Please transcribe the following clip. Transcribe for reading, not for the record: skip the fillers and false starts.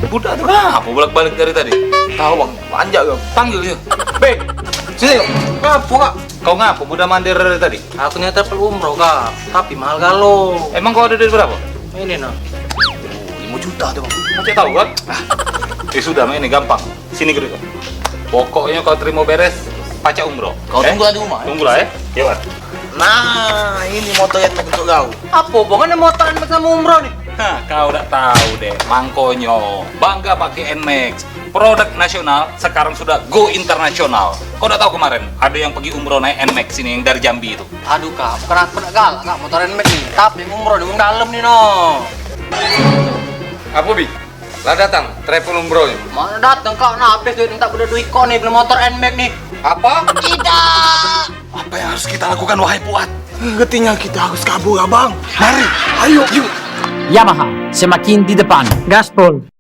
Budak tuh apa bolak-balik dari tadi? Tahu bang, panjang bang. Panggil dia. Bang, sini yuk. Ngapu kak? Kau ngapa budak mandir dari tadi? Aku nyata umroh kak, tapi mahal galo. Emang kau ada duit berapa? Ini nah. 5 juta tuh bang. Macam tahu kan? Ya sudah, ini gampang. Sini gue. Pokoknya kau terima beres pacak umroh. Kau tunggulah di rumah. Tunggulah ya. Ya Wan. Nah, ini motor yang untuk kau. Apa bukan motoran sama umroh nih? Hah, kau udah tahu deh, Mangkonyo bangga pakai NMAX. Produk nasional sekarang sudah go internasional. Kau udah tahu kemarin ada yang pergi umroh naik NMAX ini yang dari Jambi itu. Aduh kak, bukan aku nak galak kak motoran mek nih. Tapi umroh di dalam nih no. Apa bi? Lah datang travel umroh ya? Mana datang kak, nah habis duit tak udah duit kok nih beli motor NMAX nih. Apa? Apa yang harus kita lakukan wahai Puat? Getinya kita harus kabur abang. Mari, ayo. Yamaha, semakin di depan. Gaspol.